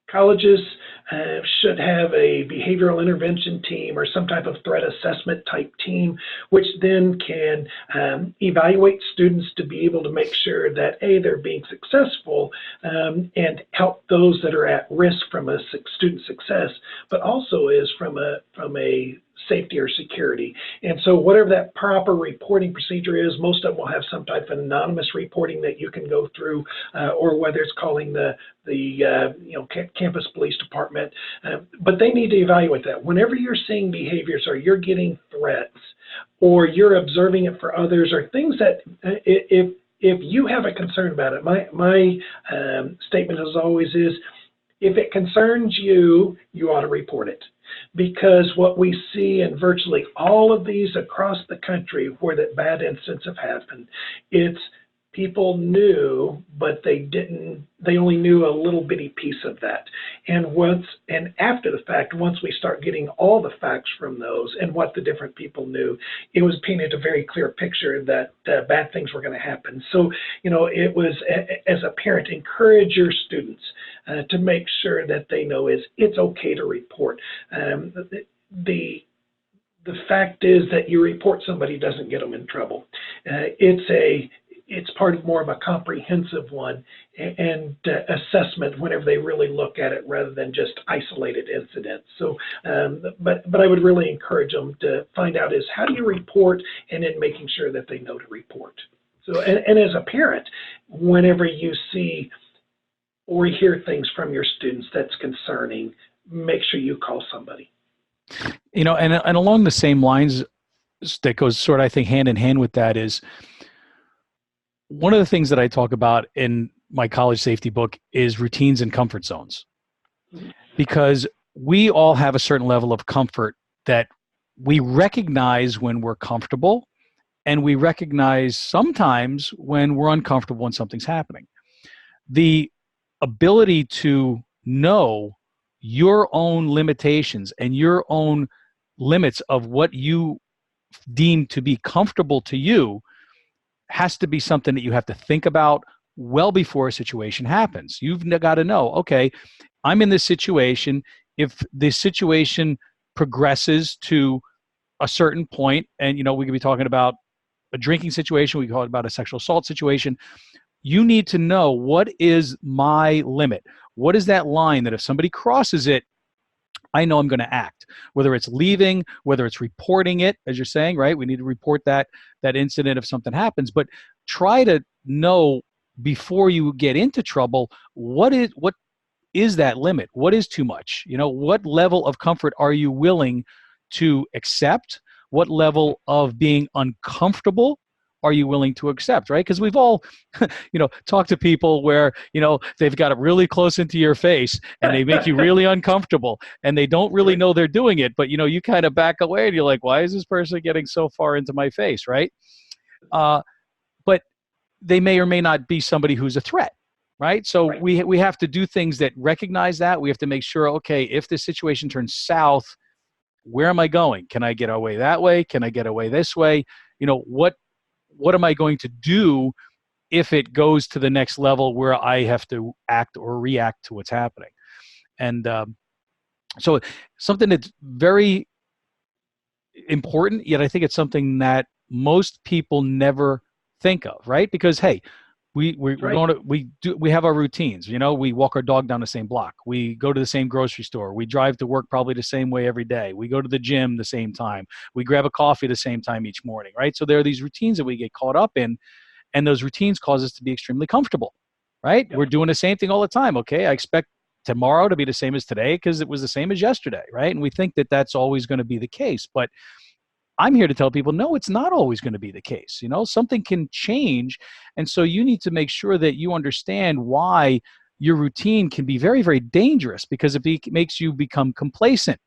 colleges should have a behavioral intervention team or some type of threat assessment type team, which then can evaluate students to be able to make sure that they're being successful and help those that are at risk from a student success, but also is from a safety or security. And so whatever that proper reporting procedure is, most of them will have some type of anonymous reporting that you can go through, or whether it's calling the campus police department, but they need to evaluate that. Whenever you're seeing behaviors or you're getting threats or you're observing it for others or things that if you have a concern about it, my statement as always is, if it concerns you, you ought to report it. Because what we see in virtually all of these across the country where that bad incidents have happened, it's people knew, but they only knew a little bitty piece of that. And after the fact, once we start getting all the facts from those and what the different people knew, it was painted a very clear picture that bad things were going to happen. So, it was, as a parent, encourage your students to make sure that they know it's okay to report. The fact is that you report somebody doesn't get them in trouble. It's part of more of a comprehensive one and assessment whenever they really look at it rather than just isolated incidents. So, but I would really encourage them to find out is how do you report, and then making sure that they know to report. So, and as a parent, whenever you see or hear things from your students that's concerning, make sure you call somebody. And along the same lines that goes sort of, I think, hand in hand with that is one of the things that I talk about in my college safety book is routines and comfort zones, because we all have a certain level of comfort that we recognize when we're comfortable, and we recognize sometimes when we're uncomfortable when something's happening. The ability to know your own limitations and your own limits of what you deem to be comfortable to you has to be something that you have to think about well before a situation happens. You've got to know, okay, I'm in this situation. If this situation progresses to a certain point, and we could be talking about a drinking situation, we could talk about a sexual assault situation, you need to know, what is my limit? What is that line that if somebody crosses it, I know I'm going to act, whether it's leaving, whether it's reporting it, as you're saying, right? We need to report that incident if something happens, but try to know before you get into trouble, what is that limit? What is too much? What level of comfort are you willing to accept? What level of being uncomfortable are you willing to accept, right? Because we've all, talked to people where, they've got it really close into your face and they make you really uncomfortable and they don't really know they're doing it, but, you kind of back away and you're like, why is this person getting so far into my face, right? But they may or may not be somebody who's a threat, right? So we have to do things that recognize that. We have to make sure, okay, if this situation turns south, where am I going? Can I get away that way? Can I get away this way? What am I going to do if it goes to the next level where I have to act or react to what's happening? And so something that's very important, yet I think it's something that most people never think of, right? Because, hey, we have our routines. We walk our dog down the same block. We go to the same grocery store. We drive to work probably the same way every day. We go to the gym the same time. We grab a coffee the same time each morning, right? So there are these routines that we get caught up in, and those routines cause us to be extremely comfortable, right? Yep. We're doing the same thing all the time. Okay, I expect tomorrow to be the same as today because it was the same as yesterday, right? And we think that that's always going to be the case, but I'm here to tell people, no, it's not always going to be the case. Something can change. And so you need to make sure that you understand why your routine can be very, very dangerous, because it makes you become complacent.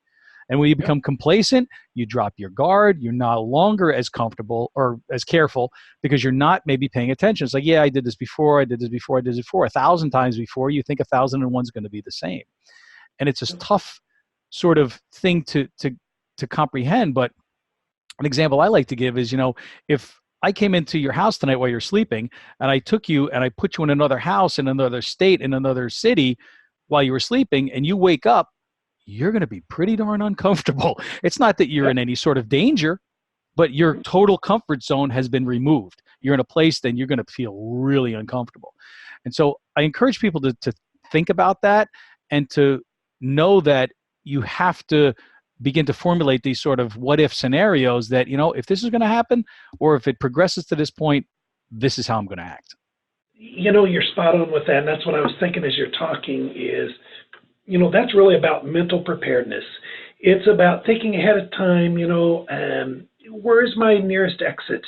And when you become complacent, you drop your guard. You're no longer as comfortable or as careful because you're not maybe paying attention. It's like, yeah, I did this before. I did this before. I did this before. 1,000 times before. You think 1,001 is going to be the same. And it's a tough sort of thing to comprehend. But an example I like to give is, if I came into your house tonight while you're sleeping and I took you and I put you in another house in another state, in another city while you were sleeping, and you wake up, you're going to be pretty darn uncomfortable. It's not that you're in any sort of danger, but your total comfort zone has been removed. You're in a place, then you're going to feel really uncomfortable. And so I encourage people to think about that and to know that you have to begin to formulate these sort of what if scenarios that, if this is going to happen, or if it progresses to this point, this is how I'm going to act. You're spot on with that. And that's what I was thinking as you're talking is, that's really about mental preparedness. It's about thinking ahead of time, where's my nearest exit?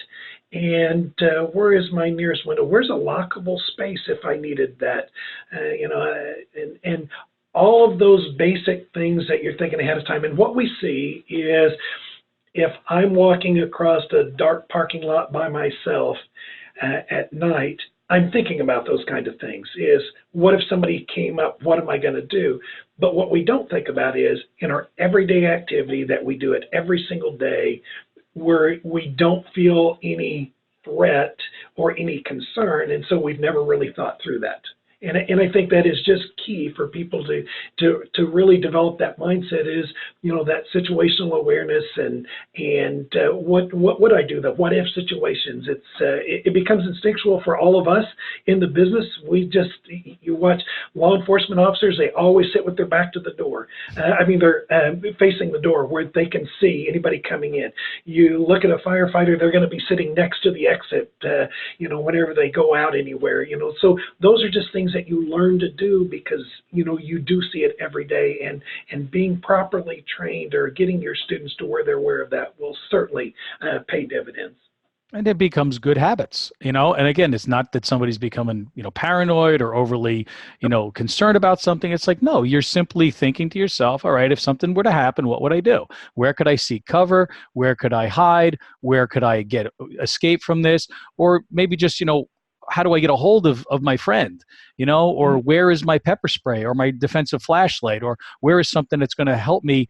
And where is my nearest window? Where's a lockable space if I needed that? And all of those basic things that you're thinking ahead of time. And what we see is if I'm walking across a dark parking lot by myself at night, I'm thinking about those kind of things. Is what if somebody came up? What am I going to do? But what we don't think about is in our everyday activity that we do it every single day, where we don't feel any threat or any concern, and so we've never really thought through that. And I think that is just key for people to really develop that mindset is, that situational awareness and what would I do, the what if situations. It becomes instinctual for all of us in the business. You watch law enforcement officers, they always sit with their back to the door. They're facing the door where they can see anybody coming in. You look at a firefighter, they're going to be sitting next to the exit, whenever they go out anywhere, so those are just things that you learn to do because you do see it every day, and being properly trained or getting your students to where they're aware of that will certainly pay dividends. And it becomes good habits, and again, it's not that somebody's becoming, paranoid or overly, concerned about something. It's like, no, you're simply thinking to yourself, all right, if something were to happen, what would I do? Where could I seek cover? Where could I hide? Where could I escape from this? Or maybe just, how do I get a hold of my friend, or where is my pepper spray or my defensive flashlight, or where is something that's going to help me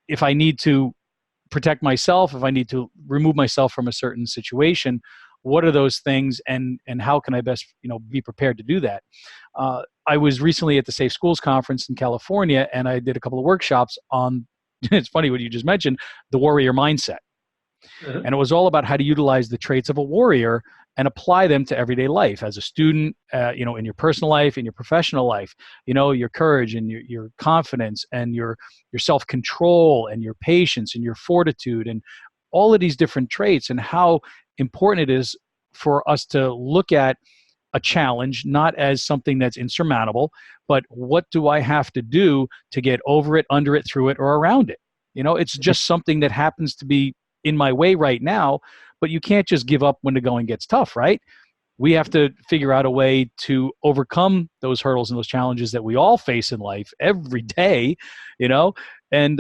if I need to protect myself, if I need to remove myself from a certain situation. What are those things, and how can I best, be prepared to do that? I was recently at the Safe Schools Conference in California, and I did a couple of workshops on, it's funny what you just mentioned, the warrior mindset. Uh-huh. And it was all about how to utilize the traits of a warrior and apply them to everyday life as a student, in your personal life, in your professional life, your courage and your confidence and your self-control and your patience and your fortitude and all of these different traits, and how important it is for us to look at a challenge not as something that's insurmountable, but what do I have to do to get over it, under it, through it, or around it? It's just something that happens to be in my way right now, but you can't just give up when the going gets tough, right? We have to figure out a way to overcome those hurdles and those challenges that we all face in life every day, and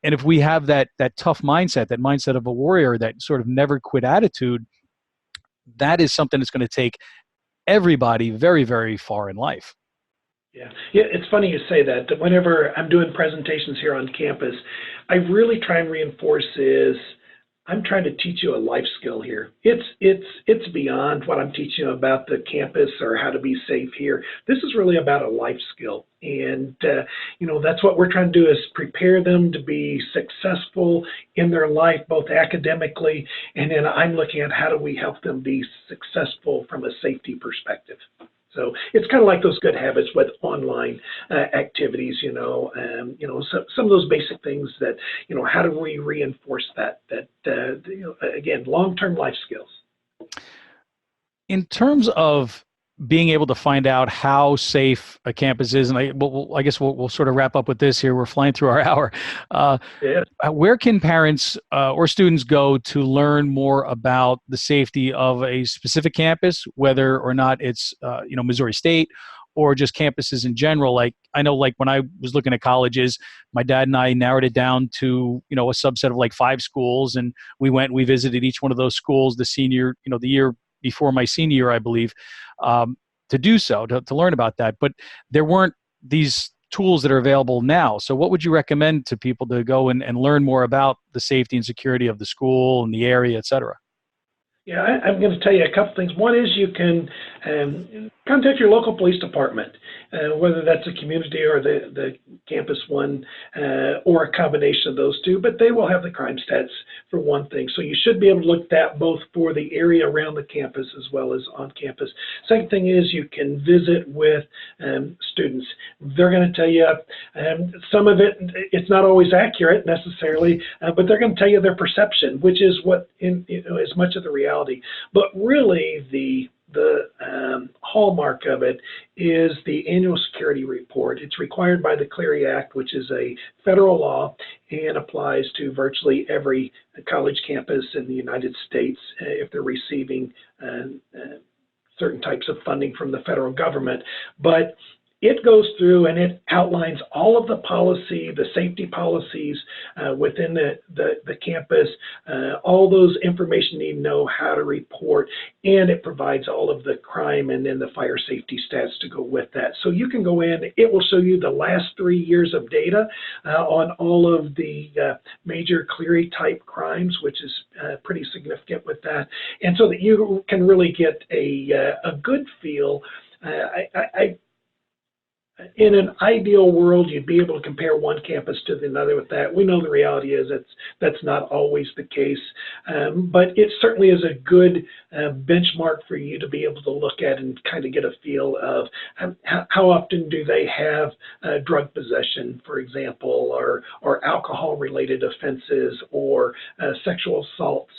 if we have that tough mindset, that mindset of a warrior, that sort of never quit attitude, that is something that's going to take everybody very, very far in life. Yeah, it's funny you say that. Whenever I'm doing presentations here on campus, I really try and reinforce is I'm trying to teach you a life skill here. It's beyond what I'm teaching you about the campus or how to be safe here. This is really about a life skill. And, that's what we're trying to do is prepare them to be successful in their life, both academically, and then I'm looking at how do we help them be successful from a safety perspective. So it's kind of like those good habits with online activities, some of those basic things that, how do we reinforce that again, long-term life skills. In terms of being able to find out how safe a campus is, and I guess we'll sort of wrap up with this here. We're flying through our hour. Yeah. Where can parents or students go to learn more about the safety of a specific campus, whether or not it's Missouri State or just campuses in general? Like I know, like when I was looking at colleges, my dad and I narrowed it down to a subset of like 5 schools, and we visited each one of those schools the year before my senior year, I believe, to do so, to learn about that. But there weren't these tools that are available now. So what would you recommend to people to go and learn more about the safety and security of the school and the area, et cetera? Yeah, I'm going to tell you a couple things. One is you can contact your local police department, whether that's a community or the campus one, or a combination of those two, but they will have the crime stats for one thing. So you should be able to look at that both for the area around the campus as well as on campus. Second thing is you can visit with students. They're going to tell you some of it's not always accurate necessarily, but they're going to tell you their perception, which is what is much of the reality. But really the hallmark of it is the annual security report. It's required by the Clery Act, which is a federal law and applies to virtually every college campus in the United States if they're receiving certain types of funding from the federal government. But it goes through and it outlines all of the policy, the safety policies within the campus, all those information you need to know how to report, and it provides all of the crime and then the fire safety stats to go with that. So you can go in, it will show you the last 3 years of data on all of the major Clery type crimes, which is pretty significant with that. And so that you can really get a good feel. In an ideal world, you'd be able to compare one campus to another with that. We know the reality is that's not always the case, but it certainly is a good benchmark for you to be able to look at and kind of get a feel of how often do they have drug possession, for example, or alcohol-related offenses, or sexual assaults,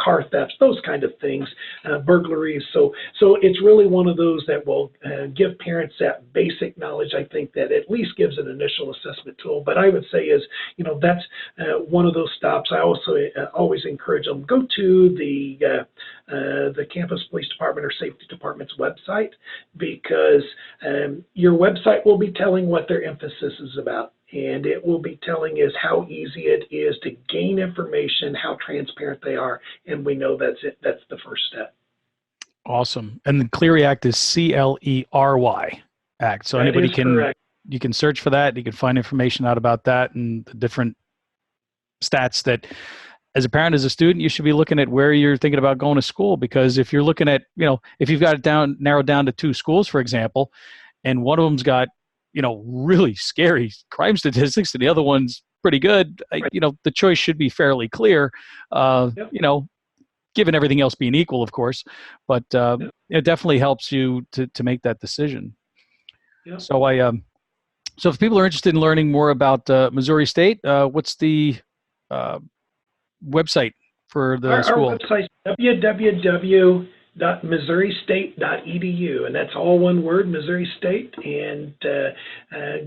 car thefts, those kind of things, burglaries. So it's really one of those that will give parents that basic knowledge. I think that at least gives an initial assessment tool. But I would say is, that's one of those stops. I also always encourage them, go to the campus police department or safety department's website, because your website will be telling what their emphasis is about. And it will be telling us how easy it is to gain information, how transparent they are. And we know that's it. That's the first step. Awesome. And the Clery Act is CLERY Act. So That anybody is can, correct. you can search for that. You can find information out about that and the different stats that, as a parent, as a student, you should be looking at where you're thinking about going to school. Because if you're looking at, if you've got it narrowed down to 2 schools, for example, and one of them's got, really scary crime statistics and the other one's pretty good, Right. The choice should be fairly clear, Yep. Given everything else being equal, of course, but it definitely helps you to make that decision. Yep. So so if people are interested in learning more about Missouri State, what's the website for the school? Our website is www.missouristate.edu, and that's all one word, Missouri State. And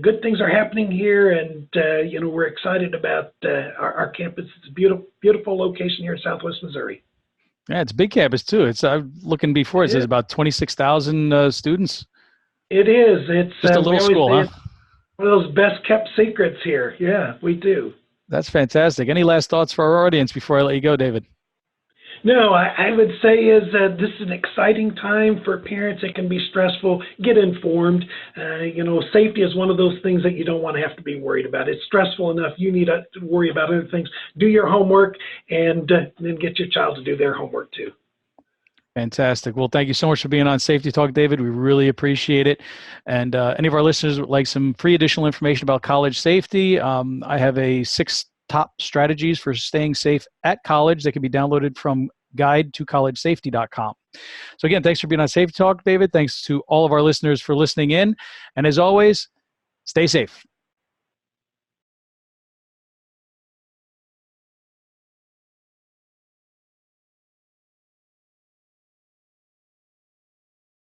good things are happening here, and we're excited about our campus. It's a beautiful location here in Southwest Missouri. Yeah, it's a big campus too. It's looking before. It says about 26,000 students. It is. It's Just a little school, huh? One of those best kept secrets here. Yeah, we do. That's fantastic. Any last thoughts for our audience before I let you go, David? No, I would say is that this is an exciting time for parents. It can be stressful. Get informed. Safety is one of those things that you don't want to have to be worried about. It's stressful enough. You need to worry about other things. Do your homework, and then get your child to do their homework too. Fantastic. Well, thank you so much for being on Safety Talk, David. We really appreciate it. And any of our listeners would like some free additional information about college safety, I have a 6 top strategies for staying safe at college that can be downloaded from guide-to-collegesafety.com. So again, thanks for being on Safety Talk, David. Thanks to all of our listeners for listening in. And as always, stay safe.